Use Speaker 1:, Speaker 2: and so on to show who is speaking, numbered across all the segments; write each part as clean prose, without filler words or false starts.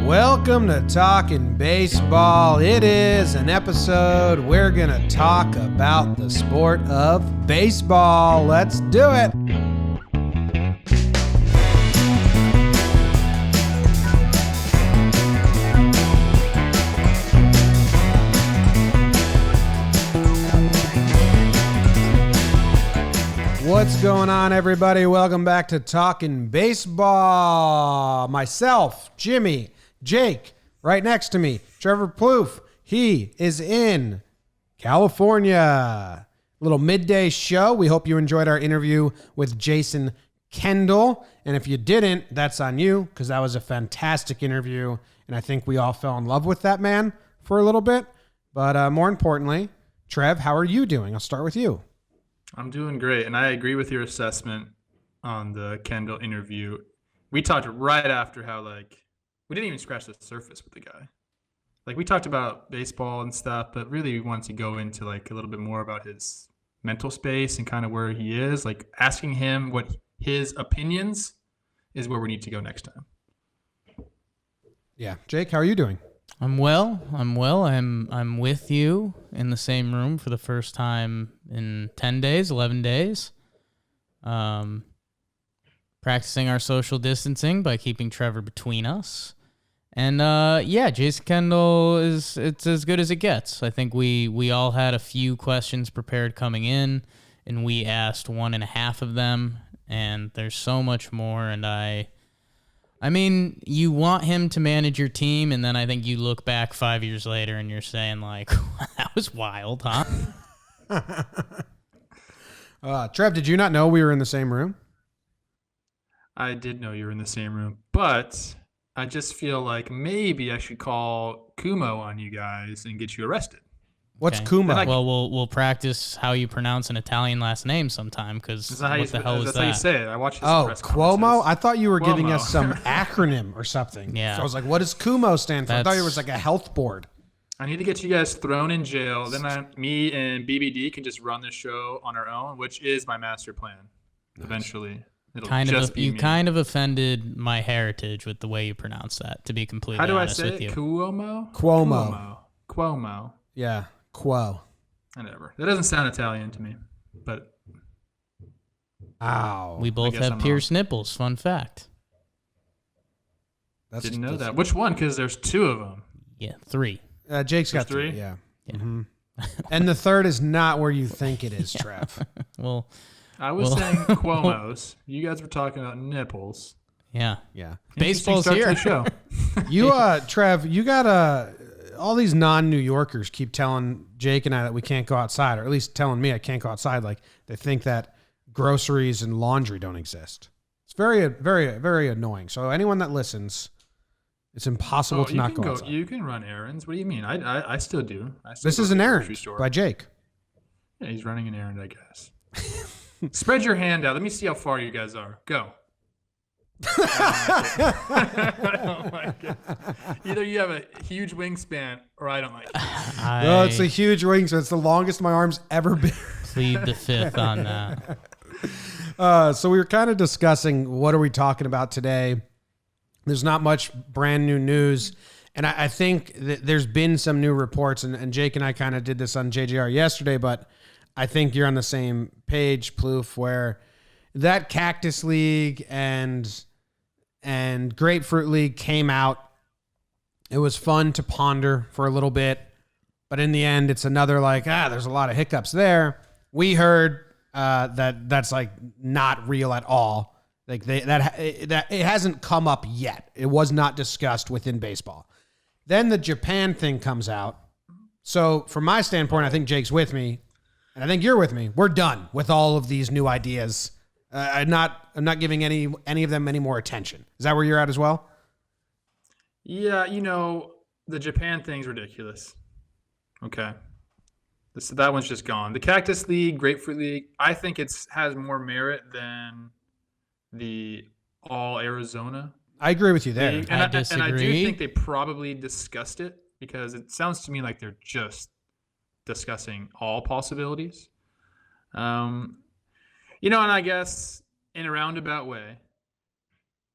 Speaker 1: Welcome to Talkin Baseball. It is an episode we're going to talk about the sport of baseball. Let's do it. What's going on, everybody? Welcome back to Talkin Baseball. Myself, Jimmy, Jake, right next to me, Trevor Plouffe. He is in California. Little midday show. We hope you enjoyed our interview with Jason Kendall. And if you didn't, that's on you, because that was a fantastic interview. And I think we all fell in love with that man for a little bit. But more importantly, Trev, how are you doing? I'll start with you.
Speaker 2: I'm doing great, and I agree with your assessment on the Kendall interview. We talked right after how, we didn't even scratch the surface with the guy. We talked about baseball and stuff, but really we wanted to go into, a little bit more about his mental space and kind of where he is. Asking him what his opinions is where we need to go next time.
Speaker 1: Yeah. Jake, how are you doing?
Speaker 3: I'm well. I'm with you in the same room for the first time in 10 days, 11 days. Practicing our social distancing by keeping Trevor between us. And Jason Kendall it's as good as it gets. I think we all had a few questions prepared coming in, and we asked 1.5 of them, and there's so much more, and I mean, you want him to manage your team, and then I think you look back 5 years later and you're saying, that was wild, huh?
Speaker 1: Trev, did you not know we were in the same room?
Speaker 2: I did know you were in the same room, but I just feel like maybe I should call Kumo on you guys and get you arrested.
Speaker 1: What's Kumo?
Speaker 3: Well, we'll practice how you pronounce an Italian last name sometime, because what the hell is that?
Speaker 2: That's how you say it. I watched his press
Speaker 1: Cuomo?
Speaker 2: conferences.
Speaker 1: I thought you were giving us some acronym or something.
Speaker 3: Yeah.
Speaker 1: So I was like, what does Kumo stand for? I thought it was a health board.
Speaker 2: I need to get you guys thrown in jail. Then me and BBD can just run this show on our own, which is my master plan. Nice. Eventually.
Speaker 3: You kind of offended my heritage with the way you pronounce that, to be completely honest with you.
Speaker 2: How do I say it?
Speaker 1: Cuomo. Yeah. Quo.
Speaker 2: Whatever. That doesn't sound Italian to me, but.
Speaker 1: Ow.
Speaker 3: We both have pierced nipples. Fun fact.
Speaker 2: Didn't know that. Which one? Because there's 2 of them.
Speaker 3: Yeah, 3.
Speaker 1: Jake's got 3. Yeah. Mm-hmm. And the third is not where you think it is, Trev.
Speaker 2: I was saying Cuomo's. You guys were talking about nipples.
Speaker 3: Yeah.
Speaker 1: Yeah.
Speaker 3: Baseball's here.
Speaker 2: Show.
Speaker 1: You, Trev, you got all these non-New Yorkers keep telling Jake and I that we can't go outside, or at least telling me I can't go outside. They think that groceries and laundry don't exist. It's very, very, very annoying. So anyone that listens, it's impossible to not go outside.
Speaker 2: You can run errands. What do you mean? I still do.
Speaker 1: This is an errand by Jake.
Speaker 2: Yeah, he's running an errand, I guess. Spread your hand out. Let me see how far you guys are. Go. I don't like it. Either you have a huge wingspan or I don't like it.
Speaker 1: No, it's a huge wingspan. It's the longest my arm's ever been.
Speaker 3: Plead the fifth on that.
Speaker 1: So we were kind of discussing what are we talking about today. There's not much brand new news. And I think that there's been some new reports, and Jake and I kind of did this on JJR yesterday, but I think you're on the same page, Plouffe, where that Cactus League and Grapefruit League came out. It was fun to ponder for a little bit, but in the end, it's another there's a lot of hiccups there. We heard that's not real at all. That it hasn't come up yet. It was not discussed within baseball. Then the Japan thing comes out. So from my standpoint, I think Jake's with me, and I think you're with me. We're done with all of these new ideas. I'm not giving any of them any more attention. Is that where you're at as well?
Speaker 2: Yeah, the Japan thing's ridiculous. Okay. So that one's just gone. The Cactus League, Grapefruit League, I think has more merit than the All Arizona.
Speaker 1: I agree with you there.
Speaker 2: League.
Speaker 3: I disagree.
Speaker 2: And I do think they probably discussed it, because it sounds to me like they're just discussing all possibilities. And I guess in a roundabout way,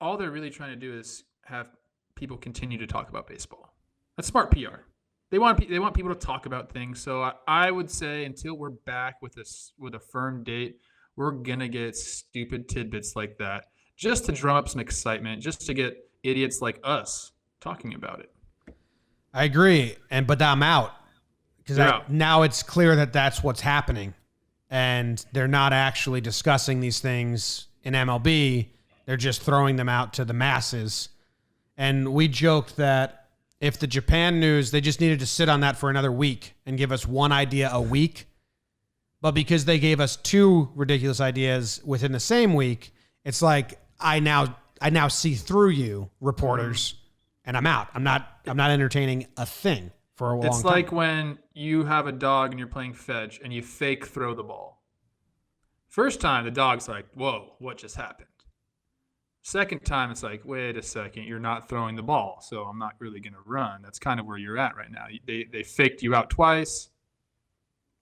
Speaker 2: all they're really trying to do is have people continue to talk about baseball. That's smart PR. They want people to talk about things. So I would say until we're back with a firm date, we're gonna get stupid tidbits like that just to drum up some excitement, just to get idiots like us talking about it.
Speaker 1: I agree, but I'm out because now it's clear that that's what's happening, and they're not actually discussing these things in MLB. They're just throwing them out to the masses. And we joked that if the Japan news, they just needed to sit on that for another week and give us one idea a week. But because they gave us two ridiculous ideas within the same week, it's like I now see through you, reporters, and I'm out. I'm not entertaining a thing for a long time.
Speaker 2: It's like when you have a dog and you're playing fetch and you fake throw the ball. First time, the dog's like, whoa, what just happened? Second time, it's like, wait a second, you're not throwing the ball, so I'm not really going to run. That's kind of where you're at right now. They faked you out twice.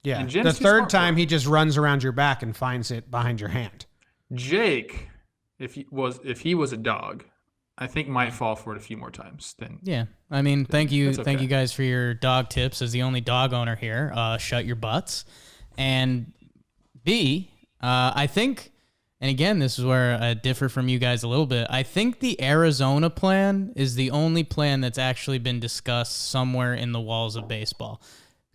Speaker 1: Yeah, the third time, he just runs around your back and finds it behind your hand.
Speaker 2: Jake, if he was a dog, I think might fall for it a few more times.
Speaker 3: Yeah, I mean, thank you guys for your dog tips. As the only dog owner here, shut your butts. And B, I think. And again, this is where I differ from you guys a little bit. I think the Arizona plan is the only plan that's actually been discussed somewhere in the walls of baseball.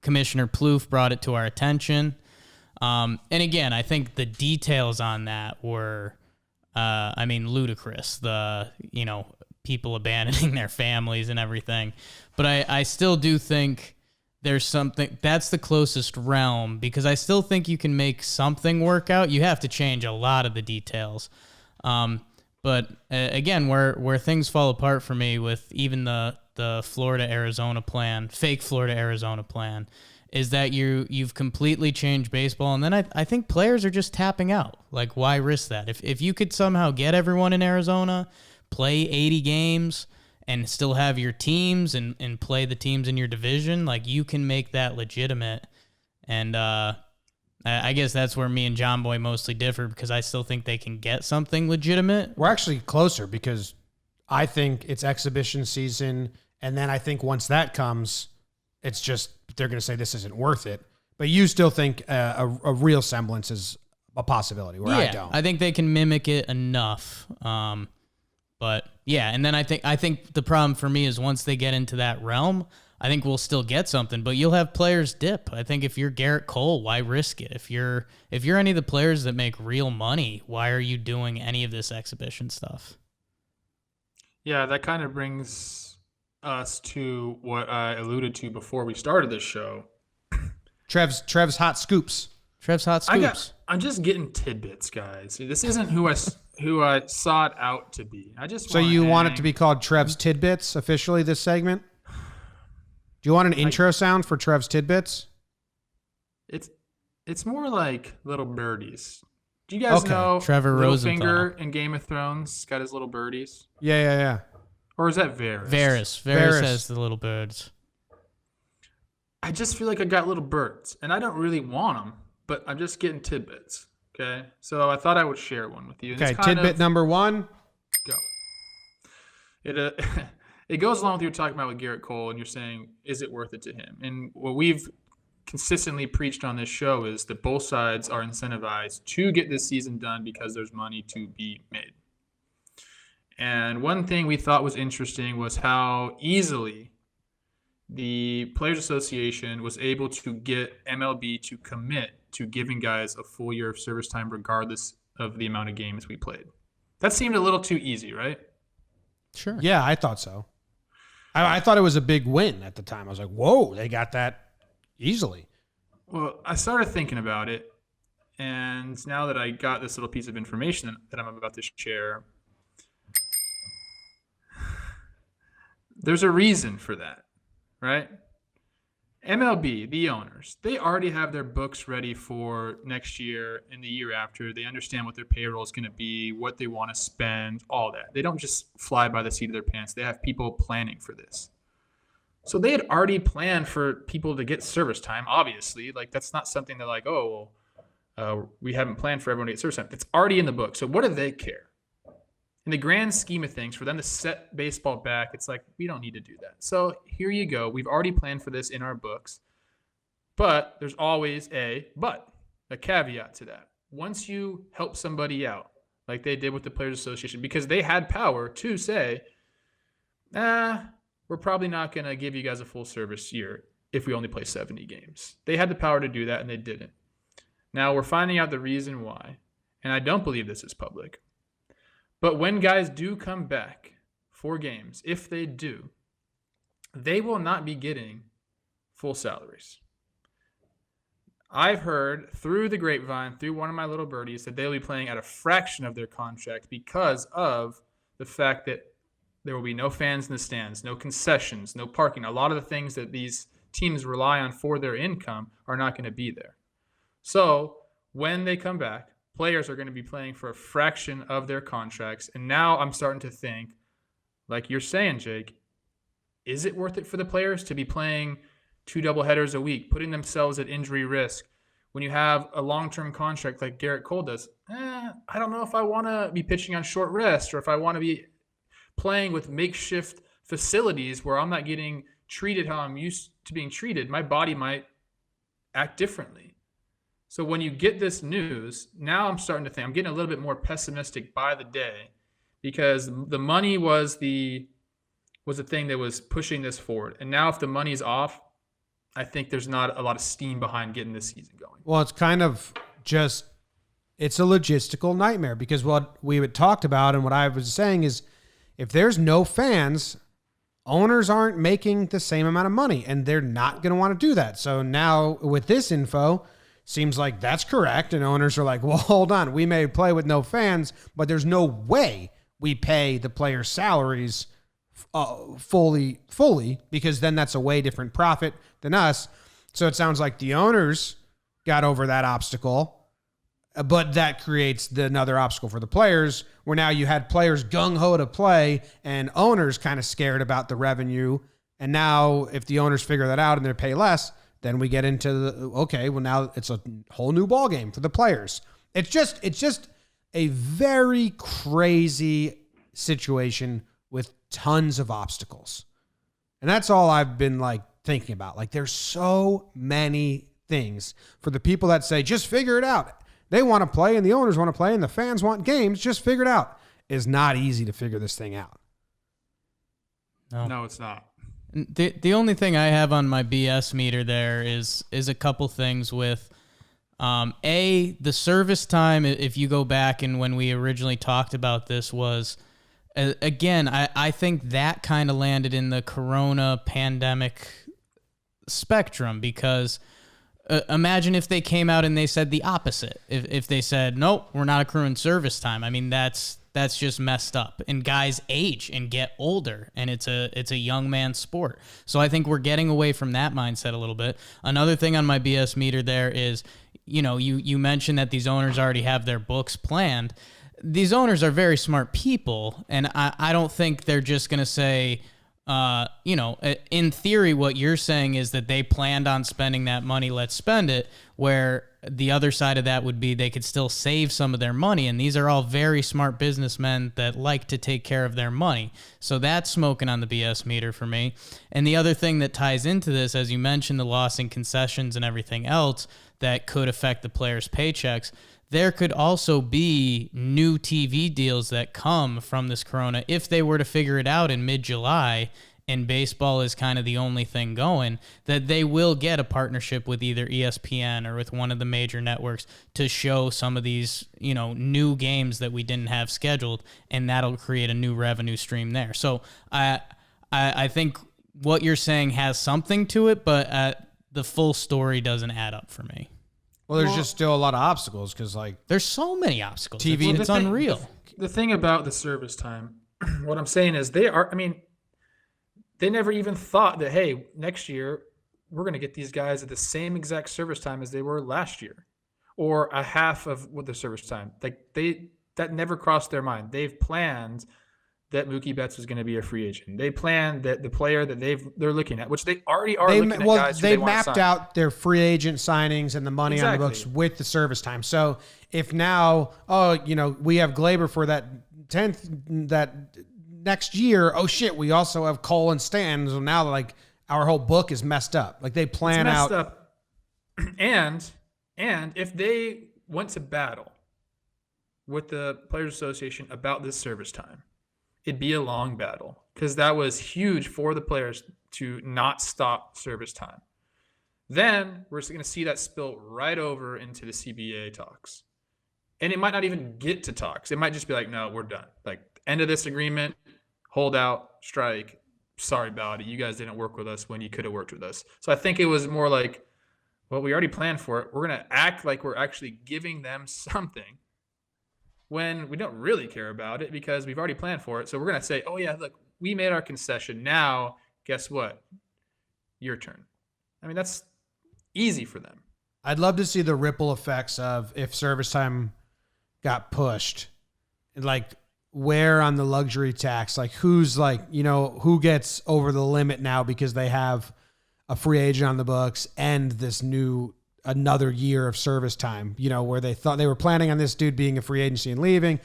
Speaker 3: Commissioner Plouffe brought it to our attention. And again, I think the details on that were, ludicrous. People abandoning their families and everything. But I still do think there's something that's the closest realm, because I still think you can make something work out. You have to change a lot of the details. But again, where things fall apart for me with even the Florida-Arizona plan, fake Florida-Arizona plan, is that you've completely changed baseball. And then I think players are just tapping out. Like, why risk that? If you could somehow get everyone in Arizona, play 80 games, and still have your teams and play the teams in your division, like, you can make that legitimate. And I guess that's where me and JOMBOY mostly differ, because I still think they can get something legitimate.
Speaker 1: We're actually closer, because I think it's exhibition season, and then I think once that comes, it's just they're going to say this isn't worth it. But you still think a real semblance is a possibility, where I don't.
Speaker 3: I think they can mimic it enough. But yeah, and then I think the problem for me is once they get into that realm, I think we'll still get something, but you'll have players dip. I think if you're Garrett Cole, why risk it? If you're any of the players that make real money, why are you doing any of this exhibition stuff?
Speaker 2: Yeah, that kind of brings us to what I alluded to before we started this show.
Speaker 1: Trev's hot scoops.
Speaker 2: I'm just getting tidbits, guys. This isn't who I sought out to be.
Speaker 1: So you want it to be called Trev's Tidbits officially, this segment? Do you want an intro sound for Trev's Tidbits?
Speaker 2: It's more like little birdies. Do you guys know
Speaker 3: Trevor Rosenthal
Speaker 2: Littlefinger in Game of Thrones got his little birdies?
Speaker 1: Yeah.
Speaker 2: Or is that Varys?
Speaker 3: Varys has the little birds.
Speaker 2: I just feel like I got little birds, and I don't really want them, but I'm just getting tidbits. Okay, so I thought I would share one with you.
Speaker 1: Okay, tidbit number one.
Speaker 2: Go. It goes along with what you're talking about with Garrett Cole, and you're saying, is it worth it to him? And what we've consistently preached on this show is that both sides are incentivized to get this season done because there's money to be made. And one thing we thought was interesting was how easily the Players Association was able to get MLB to commit to giving guys a full year of service time regardless of the amount of games we played. That seemed a little too easy, right?
Speaker 3: Sure.
Speaker 1: Yeah, I thought so. I thought it was a big win at the time. I was like, whoa, they got that easily.
Speaker 2: Well, I started thinking about it, and now that I got this little piece of information that I'm about to share, there's a reason for that, right? MLB, the owners, they already have their books ready for next year and the year after. They understand what their payroll is going to be, what they want to spend, all that. They don't just fly by the seat of their pants. They have people planning for this. So they had already planned for people to get service time, obviously. Like, that's not something they're like, we haven't planned for everyone to get service time. It's already in the book. So what do they care? in the grand scheme of things, for them to set baseball back, it's like, we don't need to do that. So here you go. We've already planned for this in our books. But there's always a caveat to that. Once you help somebody out, like they did with the Players Association, because they had power to say, we're probably not going to give you guys a full service year if we only play 70 games. They had the power to do that, and they didn't. Now we're finding out the reason why, and I don't believe this is public. But when guys do come back for games, if they do, they will not be getting full salaries. I've heard through the grapevine, through one of my little birdies, that they'll be playing at a fraction of their contract because of the fact that there will be no fans in the stands, no concessions, no parking. A lot of the things that these teams rely on for their income are not going to be there. So when they come back, players are going to be playing for a fraction of their contracts. And now I'm starting to think, like you're saying, Jake, is it worth it for the players to be playing 2 doubleheaders a week, putting themselves at injury risk when you have a long-term contract like Garrett Cole does? I don't know if I want to be pitching on short rest, or if I want to be playing with makeshift facilities where I'm not getting treated how I'm used to being treated. My body might act differently. So when you get this news, now I'm starting to think, I'm getting a little bit more pessimistic by the day, because the money was the thing that was pushing this forward. And now if the money's off, I think there's not a lot of steam behind getting this season going.
Speaker 1: Well, it's kind of just, it's a logistical nightmare, because what we had talked about and what I was saying is, if there's no fans, owners aren't making the same amount of money, and they're not going to want to do that. So now with this info, seems like that's correct. And owners are like, well, hold on. We may play with no fans, but there's no way we pay the players' salaries fully, because then that's a way different profit than us. So it sounds like the owners got over that obstacle, but that creates another obstacle for the players, where now you had players gung-ho to play and owners kind of scared about the revenue. And now if the owners figure that out and they pay less, then we get into now it's a whole new ball game for the players. It's just a very crazy situation with tons of obstacles. And that's all I've been thinking about. There's so many things for the people that say, just figure it out. They want to play and the owners want to play and the fans want games. Just figure it out. It's not easy to figure this thing out.
Speaker 2: No, it's not.
Speaker 3: The only thing I have on my BS meter there is a couple things with the service time. If you go back and when we originally talked about this was, again, I think that kind of landed in the corona pandemic spectrum, because imagine if they came out and they said the opposite. If they said, nope, we're not accruing service time. I mean, that's just messed up. And guys age and get older, and it's a young man's sport. So I think we're getting away from that mindset a little bit. Another thing on my BS meter there is, you mentioned that these owners already have their books planned. These owners are very smart people, and I don't think they're just going to say, in theory, what you're saying is that they planned on spending that money, let's spend it, where the other side of that would be they could still save some of their money. And these are all very smart businessmen that like to take care of their money. So that's smoking on the BS meter for me. And the other thing that ties into this, as you mentioned, the loss in concessions and everything else that could affect the players' paychecks, there could also be new TV deals that come from this corona if they were to figure it out in mid-July and baseball is kind of the only thing going, that they will get a partnership with either ESPN or with one of the major networks to show some of these, new games that we didn't have scheduled, and that'll create a new revenue stream there. So I think what you're saying has something to it, but the full story doesn't add up for me.
Speaker 1: Well, there's just still a lot of obstacles, because
Speaker 3: there's so many obstacles.
Speaker 1: TV,
Speaker 3: it's unreal.
Speaker 2: The thing about the service time, what I'm saying is they never even thought that, hey, next year we're going to get these guys at the same exact service time as they were last year, or a half of what the service time. That never crossed their mind. They've planned that Mookie Betts was going to be a free agent. They planned that the player that they're looking at, which they already are looking at guys who they want to sign.
Speaker 1: Mapped out their free agent signings and the money on the books with the service time. So if now, we have Glaber for that that next year, oh shit, we also have Cole and Stan. So now like our whole book is messed up. Like they plan out.
Speaker 2: Up. And if they went to battle with the Players Association about this service time, it'd be a long battle because that was huge for the players to not stop service time. Then we're going to see that spill right over into the CBA talks. And it might not even get to talks. It might just be like, no, we're done. Like, end of this agreement, hold out, strike. Sorry about it. You guys didn't work with us when you could have worked with us. So I think it was more like, well, we already planned for it. We're going to act like we're actually giving them something when we don't really care about it because we've already planned for it. So we're going to say, oh, yeah, look, we made our concession. Now, guess what? Your turn. I mean, that's easy for them.
Speaker 1: I'd love to see the ripple effects of if service time got pushed, like where on the luxury tax, like who's like, you know, who gets over the limit now because they have a free agent on the books and this another year of service time, you know, where they thought they were planning on this dude being a free agency and leaving.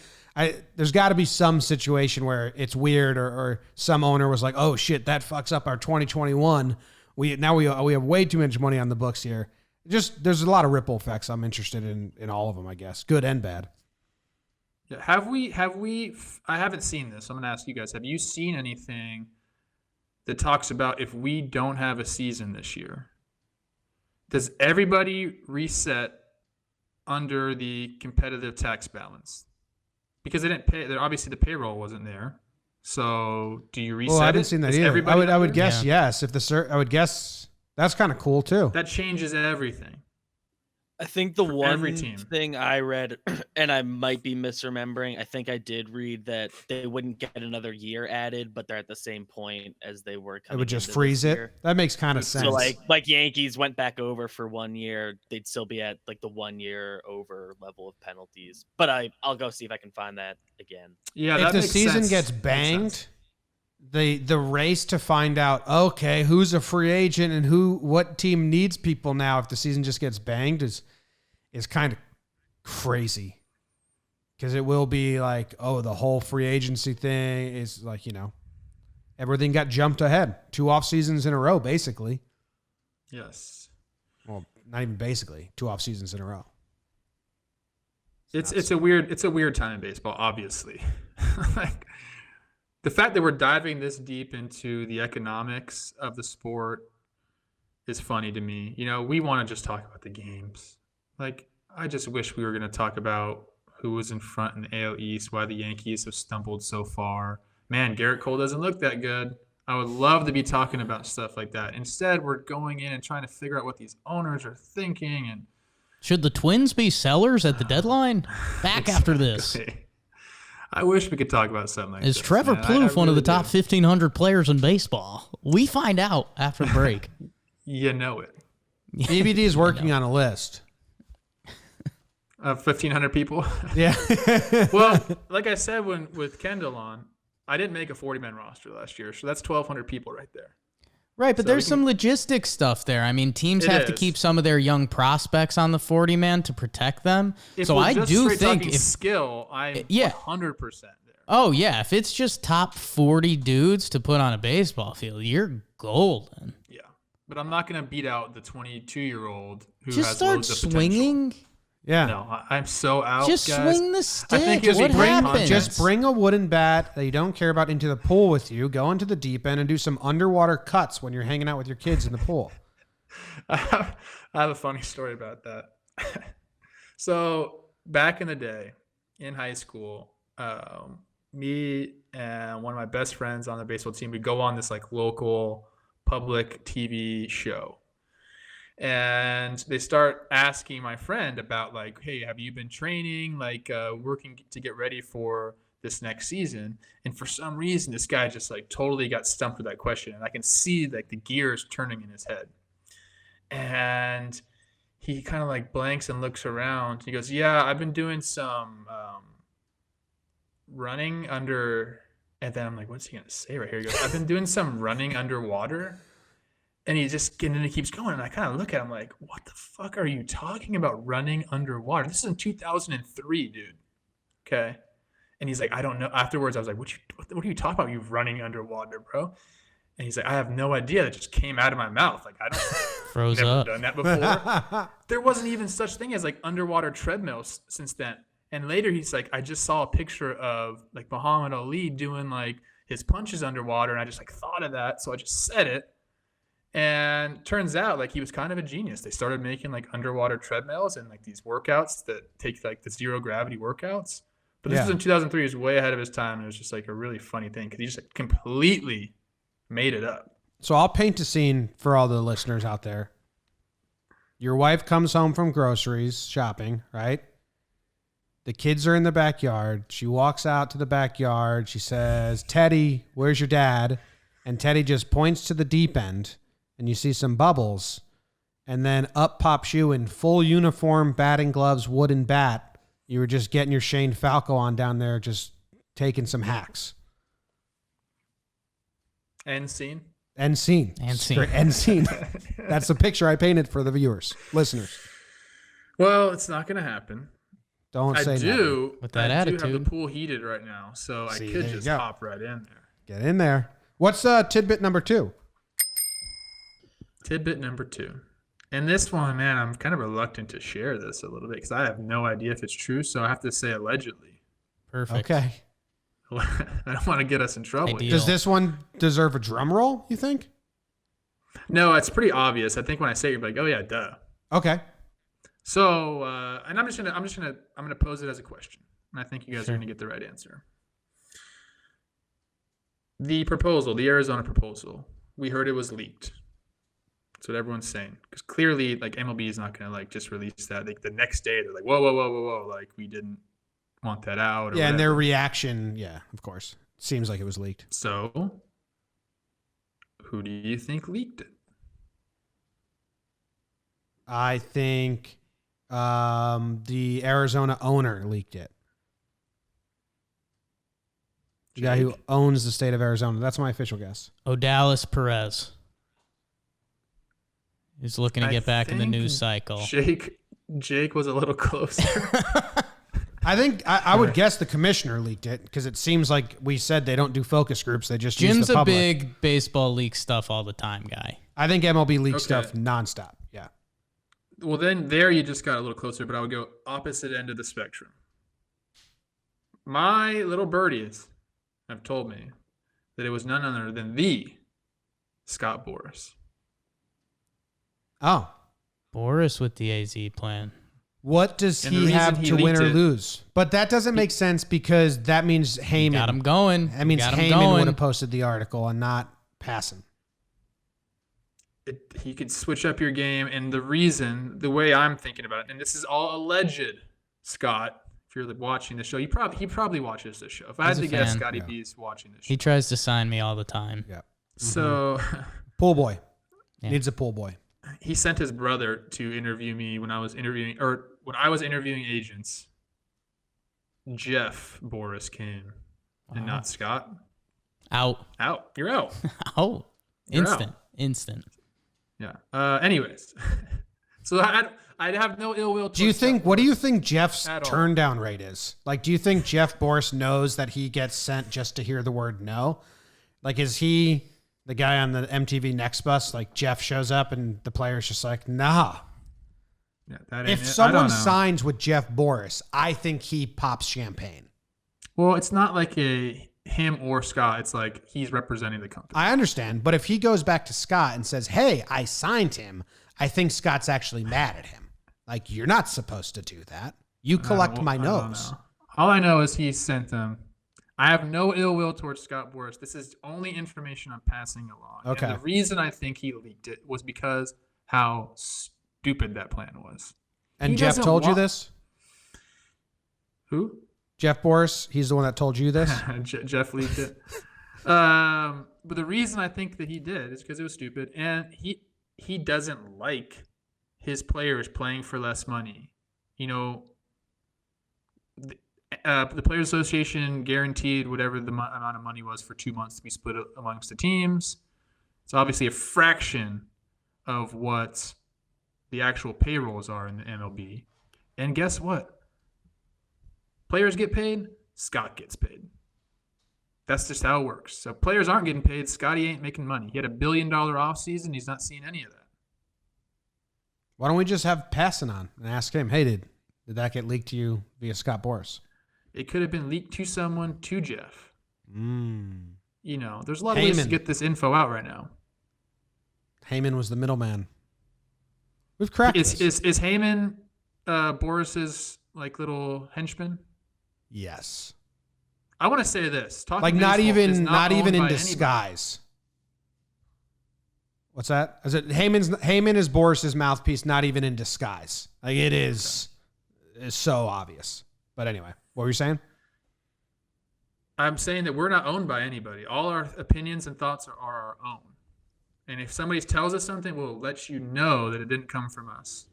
Speaker 1: There's got to be some situation where it's weird or some owner was like, oh shit, that fucks up our 2021. We have way too much money on the books here. Just there's a lot of ripple effects. I'm interested in all of them, I guess, good and bad.
Speaker 2: Yeah, have we? I haven't seen this. I'm going to ask you guys. Have you seen anything that talks about if we don't have a season this year, does everybody reset under the competitive tax balance? Because they didn't pay. Obviously, the payroll wasn't there. So, do you reset?
Speaker 1: Well, I haven't seen that either. I would guess yes. I would guess that's kind of cool too.
Speaker 2: That changes everything.
Speaker 4: I think the one thing I read, and I might be misremembering, I think I did read that they wouldn't get another year added, but they're at the same point as they were coming.
Speaker 1: It would just freeze it.
Speaker 4: Year.
Speaker 1: That makes kind of sense.
Speaker 4: So like Yankees went back over for 1 year, they'd still be at like the 1 year over level of penalties. But I'll go see if I can find that again.
Speaker 2: Yeah,
Speaker 1: if the season gets banged, the race to find out, okay, who's a free agent and what team needs people now if the season just gets banged is kind of crazy. Because it will be like, oh, the whole free agency thing is like, you know, everything got jumped ahead. 2 off seasons in a row, basically.
Speaker 2: Yes.
Speaker 1: Well, not even basically, 2 off seasons in a row.
Speaker 2: It's a weird time in baseball, obviously. Like the fact that we're diving this deep into the economics of the sport is funny to me. You know, we want to just talk about the games. Like, I just wish we were going to talk about who was in front in the AL East, why the Yankees have stumbled so far. Man, Garrett Cole doesn't look that good. I would love to be talking about stuff like that. Instead, we're going in and trying to figure out what these owners are thinking. And
Speaker 3: should the Twins be sellers at the deadline? Back after this.
Speaker 2: I wish we could talk about something like
Speaker 3: this. Is Trevor
Speaker 2: man.
Speaker 3: Plouffe one of the top 1,500 players in baseball? We find out after the break.
Speaker 2: You know it.
Speaker 1: BBD is working on a list.
Speaker 2: Of 1,500 people?
Speaker 1: Yeah.
Speaker 2: Well, like I said with Kendall on, I didn't make a 40-man roster last year, so that's 1,200 people right there.
Speaker 3: Right, but there's some logistics stuff there. I mean, teams have to keep some of their young prospects on the 40-man to protect them. So I do think if
Speaker 2: skill, I'm 100% there.
Speaker 3: Oh, yeah. If it's just top 40 dudes to put on a baseball field, you're golden.
Speaker 2: Yeah, but I'm not going to beat out the 22-year-old who
Speaker 3: just
Speaker 2: has
Speaker 3: start
Speaker 2: loads of
Speaker 3: swinging.
Speaker 2: Potential.
Speaker 1: Yeah.
Speaker 2: No, I'm so out,
Speaker 3: just
Speaker 2: guys.
Speaker 3: swing the stick.
Speaker 2: I think
Speaker 3: what happens?
Speaker 1: Just bring a wooden bat that you don't care about into the pool with you. Go into the deep end and do some underwater cuts when you're hanging out with your kids in the pool.
Speaker 2: I have a funny story about that. So back in the day in high school, me and one of my best friends on the baseball team, we go on this like local public TV show. And they start asking my friend about like, hey, have you been training, like working to get ready for this next season? And for some reason, this guy just like totally got stumped with that question. And I can see like the gears turning in his head. And he kind of like blanks and looks around. He goes, yeah, I've been doing some running under. And then I'm like, what's he going to say right here? He goes, I've been doing some running underwater. And he keeps going. And I kind of look at him like, what the fuck are you talking about running underwater? This is in 2003, dude. Okay. And he's like, I don't know. Afterwards, I was like, what are you talking about? You running underwater, bro? And he's like, I have no idea. That just came out of my mouth. Like, I don't
Speaker 3: Froze
Speaker 2: never
Speaker 3: up.
Speaker 2: done that before. There wasn't even such thing as like underwater treadmills since then. And later he's like, I just saw a picture of like Muhammad Ali doing like his punches underwater. And I just like thought of that. So I just said it. And turns out like he was kind of a genius. They started making like underwater treadmills and like these workouts that take like the zero gravity workouts. But this was in 2003. He was way ahead of his time. And it was just like a really funny thing because he just like, completely made it up.
Speaker 1: So I'll paint a scene for all the listeners out there. Your wife comes home from groceries shopping, right? The kids are in the backyard. She walks out to the backyard. She says, Teddy, where's your dad? And Teddy just points to the deep end, and you see some bubbles. And then up pops you in full uniform, batting gloves, wooden bat. You were just getting your Shane Falco on down there, just taking some hacks.
Speaker 2: End scene.
Speaker 1: End scene.
Speaker 3: End scene.
Speaker 1: End scene. That's the picture I painted for the viewers, listeners.
Speaker 2: Well, it's not going to happen.
Speaker 1: Don't say
Speaker 2: do.
Speaker 3: With that
Speaker 2: I
Speaker 3: attitude.
Speaker 2: do have the pool heated right now, so
Speaker 1: See,
Speaker 2: I could
Speaker 1: there
Speaker 2: just
Speaker 1: you go.
Speaker 2: hop right in there.
Speaker 1: Get in there. What's tidbit number 2?
Speaker 2: Tidbit number 2. And this one, man, I'm kind of reluctant to share this a little bit because I have no idea if it's true, so I have to say allegedly.
Speaker 3: Perfect.
Speaker 1: Okay.
Speaker 2: I don't want to get us in trouble.
Speaker 3: Ideal.
Speaker 1: Does this one deserve a drum roll, you think?
Speaker 2: No, it's pretty obvious. I think when I say it, you're like, oh yeah, duh.
Speaker 1: Okay.
Speaker 2: So, and I'm gonna pose it as a question, and I think you guys are gonna get the right answer. The proposal, the Arizona proposal, we heard it was leaked. That's what everyone's saying, because clearly, like MLB is not gonna like just release that. Like the next day, they're like, whoa, like we didn't want that out. Or
Speaker 1: Yeah, and their
Speaker 2: whatever.
Speaker 1: reaction, yeah, of course. Seems like it was leaked.
Speaker 2: So, who do you think leaked it?
Speaker 1: I think the Arizona owner leaked it. The guy who owns the state of Arizona. That's my official guess.
Speaker 3: Odalis Perez. He's looking to get back in the news cycle.
Speaker 2: Jake was a little closer.
Speaker 1: I think I would guess the commissioner leaked it because it seems like we said they don't do focus groups. They just use
Speaker 3: Jim's
Speaker 1: the
Speaker 3: a
Speaker 1: public.
Speaker 3: big baseball leak stuff all the time guy.
Speaker 1: I think MLB leaks stuff nonstop. Yeah.
Speaker 2: Well, then there you just got a little closer, but I would go opposite end of the spectrum. My little birdies have told me that it was none other than the Scott Boras.
Speaker 1: Oh.
Speaker 3: Boras with the AZ plan.
Speaker 1: What does
Speaker 2: And the
Speaker 1: he
Speaker 2: reason
Speaker 1: have
Speaker 2: he
Speaker 1: to win or
Speaker 2: leaked it-
Speaker 1: lose? But that doesn't make sense because that means Heyman.
Speaker 3: Got him going.
Speaker 1: That means
Speaker 3: Got him
Speaker 1: Heyman would
Speaker 3: going.
Speaker 1: have posted the article and not Passan.
Speaker 2: He could switch up your game, and the way I'm thinking about it, and this is all alleged, Scott. If you're watching the show, he probably watches this show. If I had
Speaker 3: He's a
Speaker 2: to guess,
Speaker 3: fan.
Speaker 2: Scotty
Speaker 1: Yeah.
Speaker 2: B's watching this show.
Speaker 3: He tries to sign me all the time.
Speaker 1: Yeah.
Speaker 2: So
Speaker 1: Pool boy.
Speaker 3: Yeah.
Speaker 1: Needs a pool boy.
Speaker 2: he sent his brother to interview me when I was interviewing agents. Jeff Boras came, and not Scott.
Speaker 3: Out.
Speaker 2: You're out.
Speaker 3: Oh.
Speaker 2: You're
Speaker 3: Instant.
Speaker 2: Yeah. Anyways, so I'd have no ill will.
Speaker 1: What do you think Jeff's
Speaker 2: At all.
Speaker 1: turn down rate is? Like, do you think Jeff Boras knows that he gets sent just to hear the word no? Like, is he the guy on the MTV Next Bus? Like, Jeff shows up and the player's just like, nah.
Speaker 2: Yeah, that ain't
Speaker 1: If
Speaker 2: it. I
Speaker 1: someone
Speaker 2: don't know.
Speaker 1: signs with Jeff Boras, I think he pops champagne.
Speaker 2: Well, it's not like him or Scott. It's like he's representing the company.
Speaker 1: I understand, but if he goes back to Scott and says, hey, I signed him, I think Scott's actually mad at him. Like, you're not supposed to do that. You collect my
Speaker 2: I don't
Speaker 1: nose.
Speaker 2: know. All I know is he sent them. I have no ill will towards Scott Boras. This is only information I'm passing along.
Speaker 1: Okay.
Speaker 2: And the reason I think he leaked it was because how stupid that plan was.
Speaker 1: And
Speaker 2: He
Speaker 1: Jeff
Speaker 2: doesn't
Speaker 1: told you
Speaker 2: want-
Speaker 1: this?
Speaker 2: Who?
Speaker 1: Jeff Boras, he's the one that told you this?
Speaker 2: Jeff leaked it. But the reason I think that he did is because it was stupid, and he doesn't like his players playing for less money. You know, the Players Association guaranteed whatever the amount of money was for 2 months to be split amongst the teams. It's obviously a fraction of what the actual payrolls are in the MLB. And guess what? Players get paid Scott gets paid. That's just how it works. So players aren't getting paid. Scotty ain't making money. He had $1 billion offseason. He's not seeing any of that.
Speaker 1: Why don't we just have Passon on and ask him, hey, did that get leaked to you via Scott Boras?
Speaker 2: It could have been leaked to someone, to Jeff. You know, there's a lot of
Speaker 1: Heyman.
Speaker 2: ways to get this info out right now.
Speaker 1: Heyman was the middleman. We've cracked this.
Speaker 2: Is Heyman Boras's like little henchman?
Speaker 1: Yes.
Speaker 2: I want to say this.
Speaker 1: Like not even in disguise. What's that? Is it Heyman is Boras's mouthpiece, not even in disguise. Like it is so obvious. But anyway, what were you saying?
Speaker 2: I'm saying that we're not owned by anybody. All our opinions and thoughts are our own. And if somebody tells us something, we'll let you know that it didn't come from us.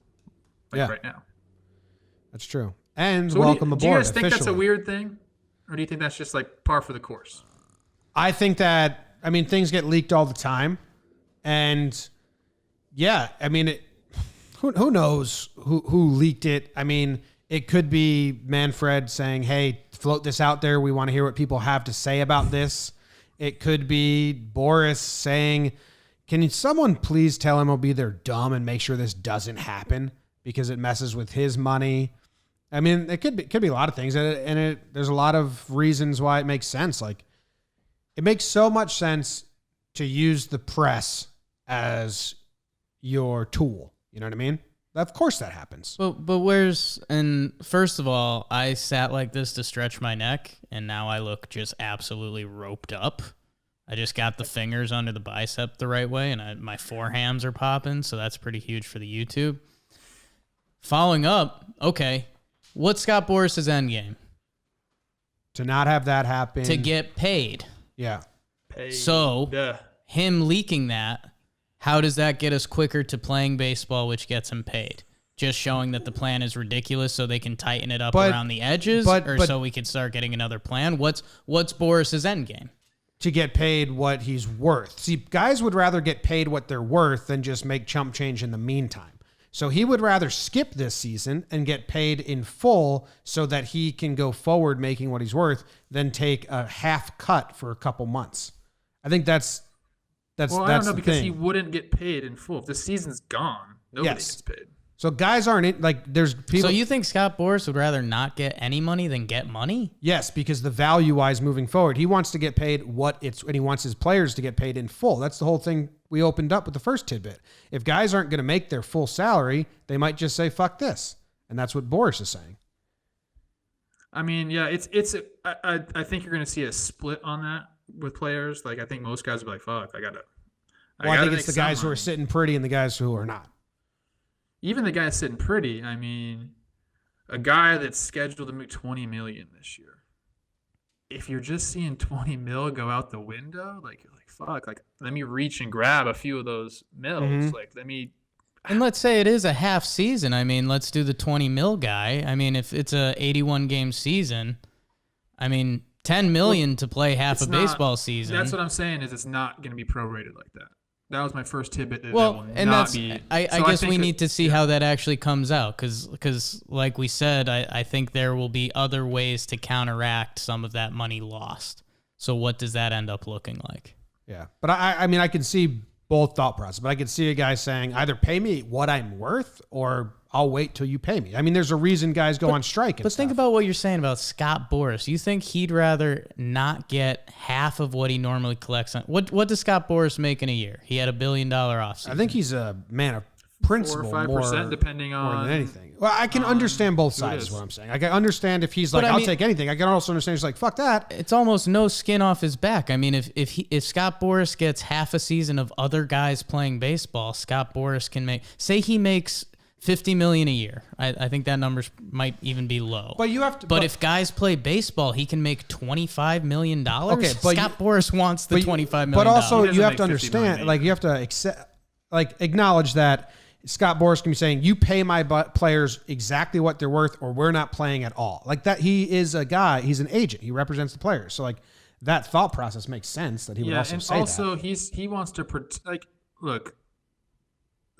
Speaker 2: Right now.
Speaker 1: That's true. And
Speaker 2: so
Speaker 1: welcome aboard.
Speaker 2: Do you guys think
Speaker 1: officially.
Speaker 2: that's a weird thing? Or do you think that's just like par for the course?
Speaker 1: I think that, things get leaked all the time. And yeah, who knows who leaked it? It could be Manfred saying, hey, float this out there. We want to hear what people have to say about this. It could be Boras saying, can someone please tell MLB they're dumb and make sure this doesn't happen because it messes with his money? It could be a lot of things. And there's a lot of reasons why it makes sense. Like, it makes so much sense to use the press as your tool. You know what I mean? Of course that happens.
Speaker 3: But and first of all, I sat like this to stretch my neck, and now I look just absolutely roped up. I just got the fingers under the bicep the right way, and my forehams are popping, so that's pretty huge for the YouTube. Following up, okay, what's Scott Boras' endgame?
Speaker 1: To not have that happen.
Speaker 3: To get paid.
Speaker 1: Yeah.
Speaker 2: Paid.
Speaker 3: So, him leaking that, how does that get us quicker to playing baseball, which gets him paid? Just showing that the plan is ridiculous so they can tighten it up around the edges? Or so we can start getting another plan? What's Boras' endgame?
Speaker 1: To get paid what he's worth. See, guys would rather get paid what they're worth than just make chump change in the meantime. So he would rather skip this season and get paid in full so that he can go forward making what he's worth than take a half cut for a couple months. I think that's
Speaker 2: I don't know, because
Speaker 1: thing.
Speaker 2: he wouldn't get paid in full. If the season's gone, nobody gets paid.
Speaker 1: So guys aren't there's people.
Speaker 3: So you think Scott Boras would rather not get any money than get money?
Speaker 1: Yes, because the value-wise moving forward, he wants to get paid and he wants his players to get paid in full. That's the whole thing we opened up with the first tidbit. If guys aren't going to make their full salary, they might just say, fuck this. And that's what Boras is saying.
Speaker 2: I think you're going to see a split on that with players. Like, I think most guys will be like, fuck, I
Speaker 1: think it's the guys who are sitting pretty and the guys who are not.
Speaker 2: Even the guy sitting pretty, a guy that's scheduled to make $20 million this year. If you're just seeing $20 million go out the window, you're like, fuck, let me reach and grab a few of those mils.
Speaker 1: Mm-hmm.
Speaker 3: And let's say it is a half season. Let's do the 20 mil guy. If it's a 81 game season, $10 million to play half a baseball season.
Speaker 2: That's what I'm saying is it's not going to be prorated like that. That was my first tidbit.
Speaker 3: I guess we need to see how that actually comes out because like we said, I think there will be other ways to counteract some of that money lost. So what does that end up looking like?
Speaker 1: Yeah, but I can see both thought process, but I could see a guy saying either pay me what I'm worth or I'll wait till you pay me. There's a reason guys go on strike. But
Speaker 3: think about what you're saying about Scott Boras. You think he'd rather not get half of what he normally collects on? What does Scott Boras make in a year? He had $1 billion offseason.
Speaker 1: I think he's a man of principle,
Speaker 2: 4 or 5%, depending on
Speaker 1: more than anything. Well, I can understand both sides. Is what I'm saying. I can understand if he's like, I'll take anything. I can also understand he's like, fuck that.
Speaker 3: It's almost no skin off his back. If Scott Boras gets half a season of other guys playing baseball, Scott Boras can say he makes $50 million a year. I think that number might even be low.
Speaker 1: But you have to.
Speaker 3: But if guys play baseball, he can make $25 million.
Speaker 1: Okay, but
Speaker 3: Scott Boras wants the $25 million.
Speaker 1: But also, you have to understand, you have to accept, acknowledge that Scott Boras can be saying, you pay my players exactly what they're worth, or we're not playing at all. That he is a guy. He's an agent. He represents the players. So that thought process makes sense. That he would also say that.
Speaker 2: And also, he wants to look.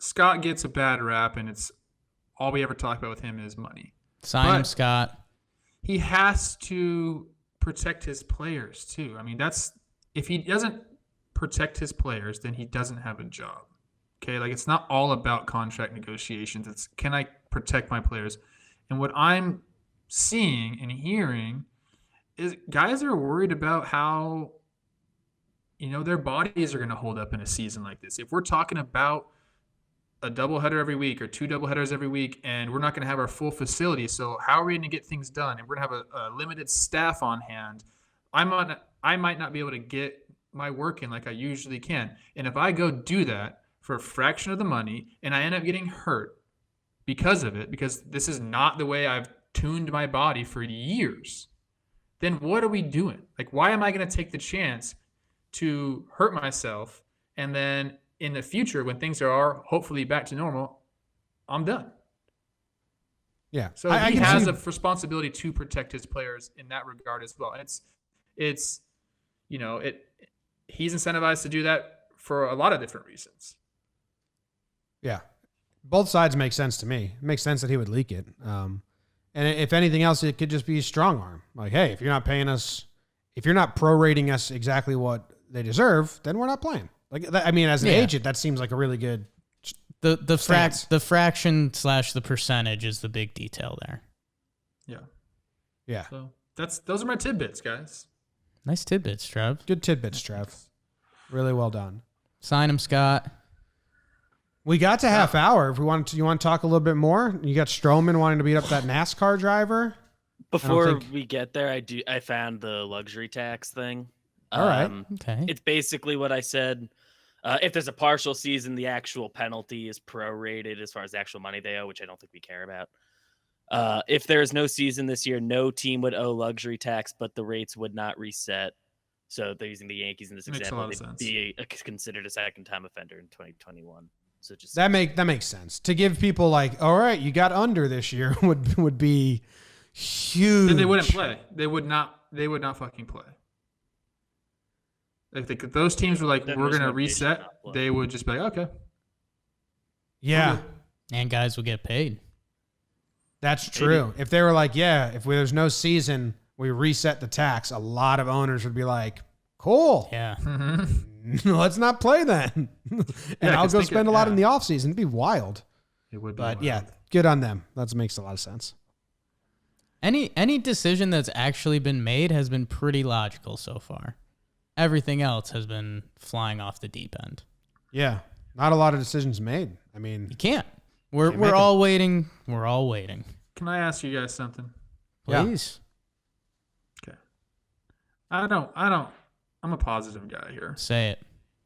Speaker 2: Scott gets a bad rap, and it's all we ever talk about with him is money.
Speaker 3: Sign him, Scott.
Speaker 2: He has to protect his players too. I mean, if he doesn't protect his players, then he doesn't have a job. Okay, like it's not all about contract negotiations. It's can I protect my players? And what I'm seeing and hearing is guys are worried about how their bodies are going to hold up in a season like this. If we're talking about a doubleheader every week or 2 doubleheaders every week, and we're not going to have our full facility, so how are we going to get things done? And we're going to have a limited staff on hand. I might not be able to get my work in like I usually can. And if I go do that for a fraction of the money and I end up getting hurt because of it, because this is not the way I've tuned my body for years, then what are we doing? Like, why am I going to take the chance to hurt myself, and then in the future when things are hopefully back to normal, I'm done?
Speaker 1: Yeah.
Speaker 2: So he has a responsibility to protect his players in that regard as well. And it's he's incentivized to do that for a lot of different reasons.
Speaker 1: Yeah. Both sides make sense to me. It makes sense that he would leak it. And if anything else, it could just be strong arm. Like, hey, if you're not paying us, if you're not prorating us exactly what they deserve, then we're not playing. Like, I mean, as an agent, that seems like a really good
Speaker 3: the fraction / the percentage is the big detail there.
Speaker 2: Yeah.
Speaker 1: Yeah.
Speaker 2: So those are my tidbits, guys.
Speaker 3: Nice tidbits, Trev.
Speaker 1: Good tidbits, Trev. Really well done.
Speaker 3: Sign him, Scott.
Speaker 1: We got to half hour. If you want to talk a little bit more, you got Stroman wanting to beat up that NASCAR driver.
Speaker 4: Before we get there, I found the luxury tax thing.
Speaker 1: All right.
Speaker 3: Okay.
Speaker 4: It's basically what I said. If there's a partial season, the actual penalty is prorated as far as the actual money they owe, which I don't think we care about. If there is no season this year, no team would owe luxury tax, but the rates would not reset. So they're using the Yankees in this example. They'd be considered a second-time offender in 2021. So just
Speaker 1: that makes sense. To give people like, all right, you got under this year would be huge.
Speaker 2: Then they wouldn't play. They would not fucking play. If those teams were like, we're going to reset, they would just be like, okay.
Speaker 1: Yeah.
Speaker 3: And guys will get paid.
Speaker 1: That's true. Maybe. If they were like, yeah, if there's no season, we reset the tax, a lot of owners would be like, cool.
Speaker 3: Yeah.
Speaker 1: Let's not play then. And I'll go spend a lot in the offseason. It'd be wild.
Speaker 2: It would be
Speaker 1: But
Speaker 2: wild.
Speaker 1: yeah, good on them. That makes a lot of sense.
Speaker 3: Any decision that's actually been made has been pretty logical so far. Everything else has been flying off the deep end.
Speaker 1: Yeah. Not a lot of decisions made. I mean,
Speaker 3: you can't. We're all waiting. We're all waiting.
Speaker 2: Can I ask you guys something?
Speaker 3: Please.
Speaker 2: Yeah. Okay. I'm a positive guy here.
Speaker 3: Say it.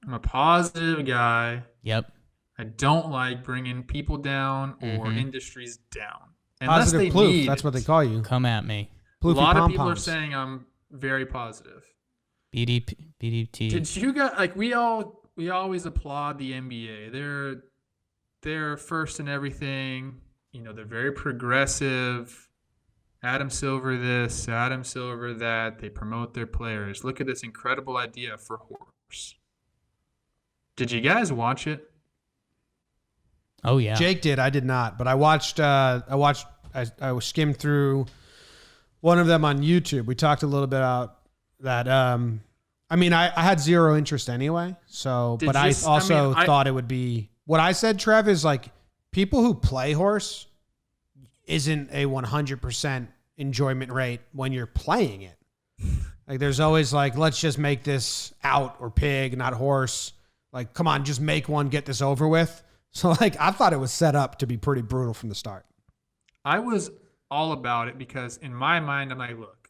Speaker 2: I'm a positive guy.
Speaker 3: Yep.
Speaker 2: I don't like bringing people down or industries down.
Speaker 1: Positive ploof. That's what they call you.
Speaker 3: Come at me.
Speaker 1: Ploofy
Speaker 2: a lot of
Speaker 1: pom-poms.
Speaker 2: people are saying I'm very positive.
Speaker 3: BDT.
Speaker 2: Did you guys we always applaud the NBA. They're first in everything. They're very progressive. Adam Silver this, Adam Silver that. They promote their players. Look at this incredible idea for horse. Did you guys watch it?
Speaker 3: Oh yeah.
Speaker 1: Jake did. I did not, but I watched. I skimmed through one of them on YouTube. We talked a little bit about that. I mean, I had zero interest anyway. So, but I also thought it would be what I said. Trev is like people who play horse isn't a 100% enjoyment rate when you're playing it. Like there's always like, let's just make this out or pig, not horse. Like, come on, just make one, get this over with. So like, I thought it was set up to be pretty brutal from the start.
Speaker 2: I was all about it because in my mind, I'm like, look,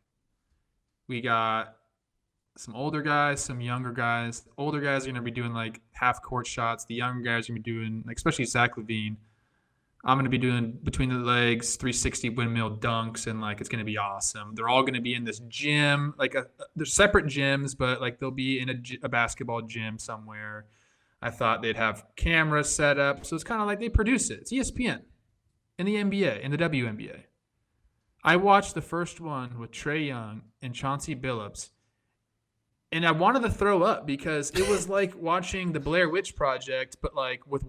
Speaker 2: we got some older guys, some younger guys. The older guys are going to be doing like half court shots. The younger guys are going to be doing, like, especially Zach LaVine. I'm going to be doing between the legs, 360 windmill dunks, and like it's going to be awesome. They're all going to be in this gym, like they're separate gyms, but like they'll be in a basketball gym somewhere. I thought they'd have cameras set up, so it's kind of like they produce it. It's ESPN in the NBA, in the WNBA. I watched the first one with Trey Young and Chauncey Billups, and I wanted to throw up because it was like watching the Blair Witch Project, but like with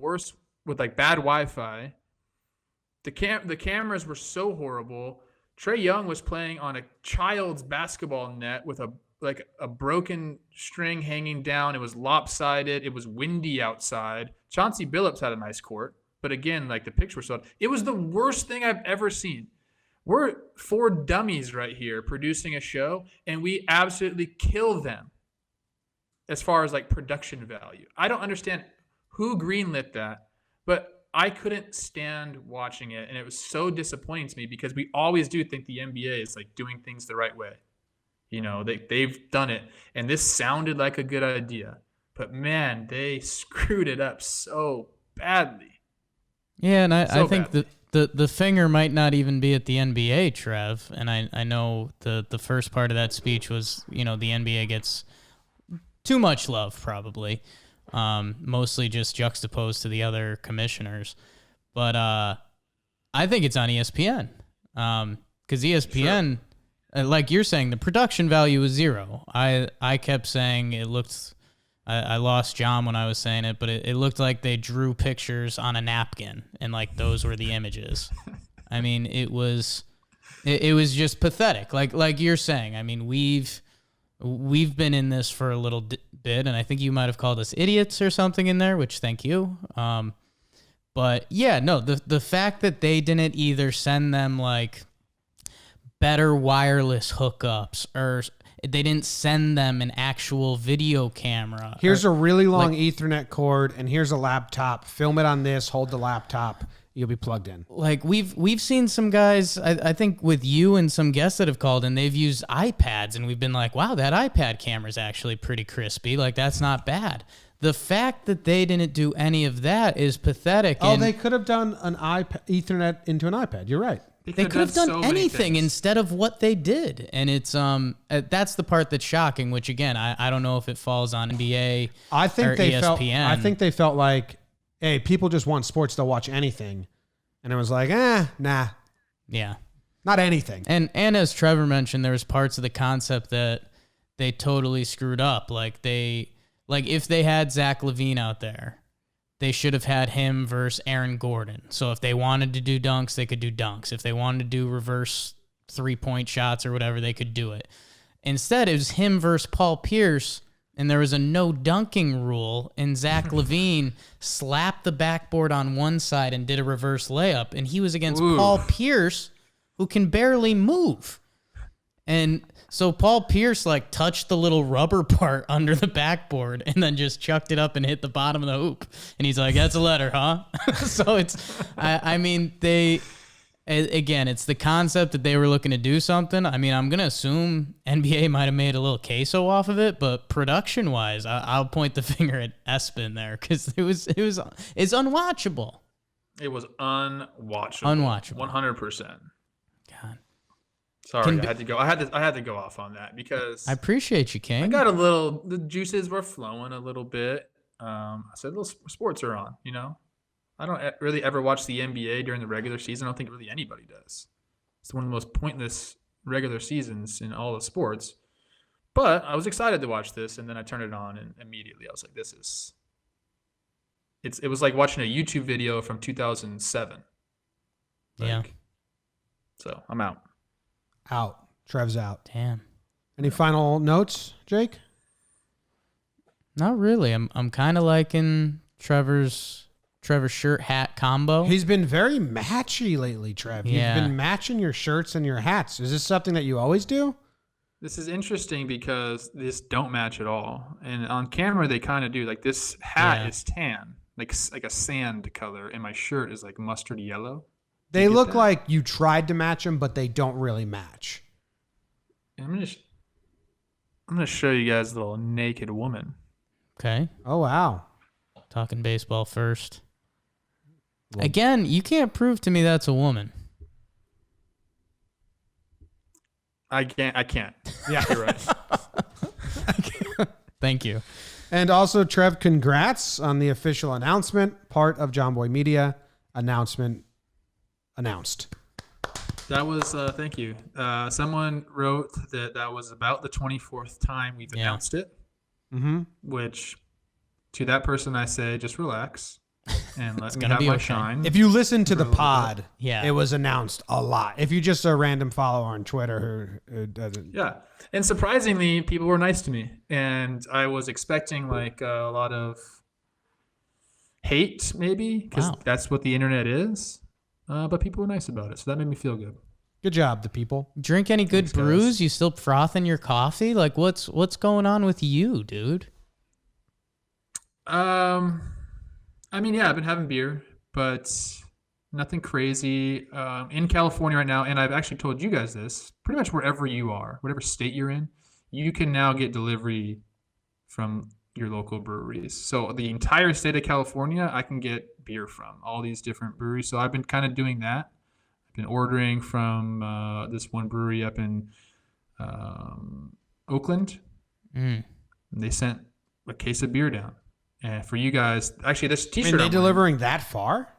Speaker 2: like bad Wi-Fi. The cameras were so horrible. Trey Young was playing on a child's basketball net with a broken string hanging down. It was lopsided. It was windy outside. Chauncey Billups had a nice court, but again, like the picture was it was the worst thing I've ever seen. We're 4 dummies right here producing a show, and we absolutely kill them as far as like production value. I don't understand who greenlit that, but I couldn't stand watching it, and it was so disappointing to me because we always do think the NBA is like doing things the right way. You know, they've done it, and this sounded like a good idea, but man, they screwed it up so badly.
Speaker 3: Yeah, and I think the finger might not even be at the NBA, Trev. And I know the first part of that speech was, the NBA gets too much love, probably, mostly just juxtaposed to the other commissioners. But I think it's on ESPN because ESPN, like you're saying, the production value is 0. I kept saying it looked. I lost John when I was saying it, but it looked like they drew pictures on a napkin and like those were the images. I mean, it was just pathetic. Like you're saying, I mean, we've been in this for a little bit, and I think you might have called us idiots or something in there, which thank you. But yeah, no, the fact that they didn't either send them like better wireless hookups or they didn't send them an actual video camera.
Speaker 1: Here's a really long Ethernet cord, and here's a laptop. Film it on this. Hold the laptop. You'll be plugged in.
Speaker 3: Like we've seen some guys, I think with you and some guests that have called, and they've used iPads, and we've been like, wow, that iPad camera is actually pretty crispy. Like that's not bad. The fact that they didn't do any of that is pathetic.
Speaker 1: Oh, they could have done an iPad, Ethernet into an iPad. You're right.
Speaker 3: They could have done so anything instead of what they did. And it's that's the part that's shocking, which again, I don't know if it falls on NBA or ESPN.
Speaker 1: I think they felt like, hey, people just want sports, they'll watch anything. And it was like, nah.
Speaker 3: Yeah.
Speaker 1: Not anything.
Speaker 3: And as Trevor mentioned, there was parts of the concept that they totally screwed up. Like if they had Zach LaVine out there, they should have had him versus Aaron Gordon. So if they wanted to do dunks, they could do dunks. If they wanted to do reverse 3-point shots or whatever, they could do it. Instead, it was him versus Paul Pierce, and there was a no dunking rule, and Zach LaVine slapped the backboard on one side and did a reverse layup, and he was against Paul Pierce, who can barely move. And so Paul Pierce like touched the little rubber part under the backboard and then just chucked it up and hit the bottom of the hoop. And he's like, that's a letter, huh? So I mean, it's the concept that they were looking to do something. I mean, I'm going to assume NBA might have made a little queso off of it, but production wise, I'll point the finger at Espen there because it's unwatchable.
Speaker 2: It was unwatchable. 100%.
Speaker 3: God.
Speaker 2: Sorry, I had to go. I had to go off on that because
Speaker 3: I appreciate you, King.
Speaker 2: I got the juices were flowing a little bit. I said, little sports are on, I don't really ever watch the NBA during the regular season. I don't think really anybody does. It's one of the most pointless regular seasons in all of sports. But I was excited to watch this, and then I turned it on, and immediately I was like, it was like watching a YouTube video from 2007.
Speaker 3: Yeah.
Speaker 2: So I'm out.
Speaker 1: Out. Trev's out.
Speaker 3: Damn.
Speaker 1: Any final notes, Jake?
Speaker 3: Not really. I'm kind of liking Trevor's shirt hat combo.
Speaker 1: He's been very matchy lately, Trev.
Speaker 3: Yeah.
Speaker 1: You've been matching your shirts and your hats. Is this something that you always do?
Speaker 2: This is interesting because this don't match at all. And on camera, they kind of do. Like this hat is tan, like a sand color, and my shirt is like mustard yellow.
Speaker 1: They look like you tried to match them, but they don't really match.
Speaker 2: I'm gonna show you guys a little naked woman.
Speaker 3: Okay.
Speaker 1: Oh, wow.
Speaker 3: Talking baseball first. Again, you can't prove to me that's a woman.
Speaker 2: I can't. Yeah, you're right.
Speaker 3: Thank you.
Speaker 1: And also, Trev, congrats on the official announcement. Part of JOMBOY Media announcement announced.
Speaker 2: That was, thank you. Someone wrote that was about the 24th time we've announced it.
Speaker 1: Mm-hmm.
Speaker 2: Which, to that person, I say, just relax. and let me
Speaker 3: gonna
Speaker 2: have
Speaker 3: be
Speaker 2: my
Speaker 3: okay.
Speaker 2: shine.
Speaker 1: If you listen to
Speaker 2: for
Speaker 1: the
Speaker 2: a little
Speaker 1: pod,
Speaker 3: Yeah.
Speaker 1: it was announced a lot. If you just a random follower on Twitter who doesn't,
Speaker 2: Yeah. And surprisingly, people were nice to me. And I was expecting like a lot of hate, maybe, because
Speaker 3: Wow.
Speaker 2: that's what the internet is. But people were nice about it. So that made me feel good.
Speaker 1: good job, the people.
Speaker 3: Drink any good
Speaker 2: Thanks, guys.
Speaker 3: brews? You still frothing your coffee? Like, what's going on with you, dude?
Speaker 2: I mean, yeah, I've been having beer, but nothing crazy. In California right now, and I've actually told you guys this, pretty much wherever you are, whatever state you're in, you can now get delivery from your local breweries. So the entire state of California, I can get beer from all these different breweries. So I've been kind of doing that. I've been ordering from this one brewery up in Oakland.
Speaker 3: Mm.
Speaker 2: And they sent a case of beer down. And for you guys, actually, this
Speaker 1: I
Speaker 2: T-shirt.
Speaker 1: mean, they
Speaker 2: I'm wearing-
Speaker 1: delivering that far?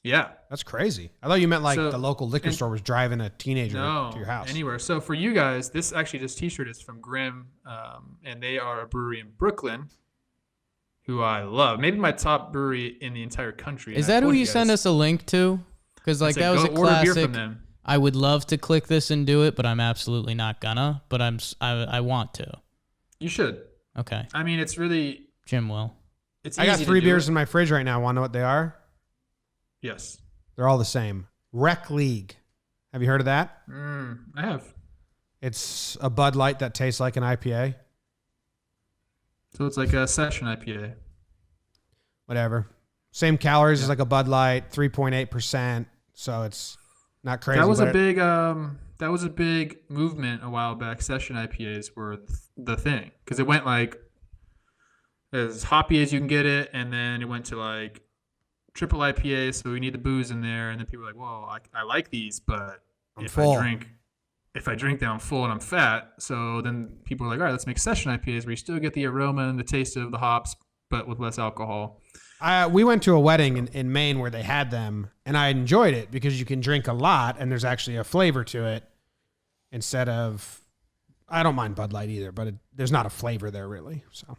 Speaker 2: Yeah.
Speaker 1: That's crazy. I thought you meant like
Speaker 2: So-
Speaker 1: the local liquor
Speaker 2: and-
Speaker 1: store was driving a teenager
Speaker 2: No,
Speaker 1: to your house.
Speaker 2: anywhere. So for you guys, this T-shirt is from Grimm, and they are a brewery in Brooklyn, who I love. Maybe my top brewery in the entire country.
Speaker 3: Is
Speaker 2: And I
Speaker 3: that who
Speaker 2: told
Speaker 3: you send
Speaker 2: guys,
Speaker 3: us a link to? Because
Speaker 2: I
Speaker 3: like
Speaker 2: said,
Speaker 3: that was a
Speaker 2: go order beer
Speaker 3: classic.
Speaker 2: from them.
Speaker 3: I would love to click this and do it, but I'm absolutely not gonna. But I want to.
Speaker 2: You should.
Speaker 3: Okay,
Speaker 2: I mean, it's really
Speaker 3: Jim will.
Speaker 2: it's.
Speaker 1: I got
Speaker 2: easy
Speaker 1: 3
Speaker 2: to do
Speaker 1: beers
Speaker 2: it.
Speaker 1: in my fridge right now. Want to know what they are?
Speaker 2: Yes.
Speaker 1: They're all the same. Rec League. Have you heard of that?
Speaker 2: I have.
Speaker 1: It's a Bud Light that tastes like an IPA.
Speaker 2: So it's like a session IPA.
Speaker 1: Whatever. Same calories as like a Bud Light, 3.8%. So it's not crazy.
Speaker 2: That was
Speaker 1: but
Speaker 2: a big. That was a big movement a while back. Session IPAs were the thing because it went like as hoppy as you can get it, and then it went to like triple IPA, so we need the booze in there, and then people were like, "Well, I like these, but
Speaker 1: I'm
Speaker 2: if
Speaker 1: full."
Speaker 2: I drink them, I'm full and I'm fat." So then people were like, "All right, let's make session IPAs where you still get the aroma and the taste of the hops, but with less alcohol."
Speaker 1: We went to a wedding in Maine where they had them, and I enjoyed it because you can drink a lot, and there's actually a flavor to it instead of. I don't mind Bud Light either, but there's not a flavor there really. So.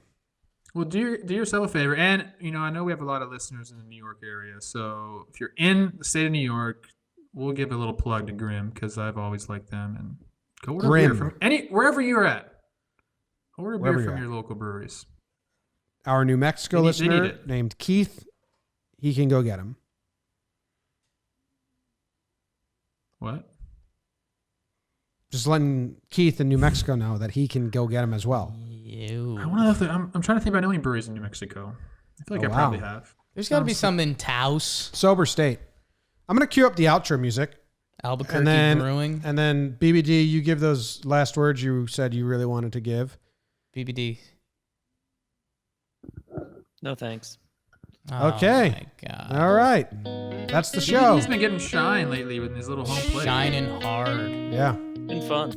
Speaker 2: Well, do yourself a favor, and I know we have a lot of listeners in the New York area. So if you're in the state of New York, we'll give a little plug to Grimm because I've always liked them. And go order beer
Speaker 1: Grimm.
Speaker 2: from wherever you're at. Order
Speaker 1: Wherever
Speaker 2: beer
Speaker 1: you're
Speaker 2: from
Speaker 1: at.
Speaker 2: your local breweries.
Speaker 1: Our New Mexico
Speaker 2: They need
Speaker 1: listener
Speaker 2: it.
Speaker 1: named Keith, he can go get them.
Speaker 2: What?
Speaker 1: Just letting Keith in New Mexico know that he can go get them as well.
Speaker 3: Ew.
Speaker 2: I want to. I'm trying to think about any breweries in New Mexico. I feel like
Speaker 1: Oh,
Speaker 2: I probably
Speaker 1: wow.
Speaker 2: have.
Speaker 3: There's got to be some in Taos,
Speaker 1: Sober state. I'm going to cue up the outro music.
Speaker 3: Albuquerque
Speaker 1: And then,
Speaker 3: Brewing,
Speaker 1: and then BBD, you give those last words you said you really wanted to give.
Speaker 3: BBD.
Speaker 4: No thanks.
Speaker 1: Okay.
Speaker 3: Oh my God.
Speaker 1: All right. That's the show.
Speaker 2: He's been getting shine lately with his little home plate.
Speaker 3: Shining hard.
Speaker 1: Yeah.
Speaker 4: Been fun.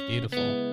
Speaker 3: Beautiful.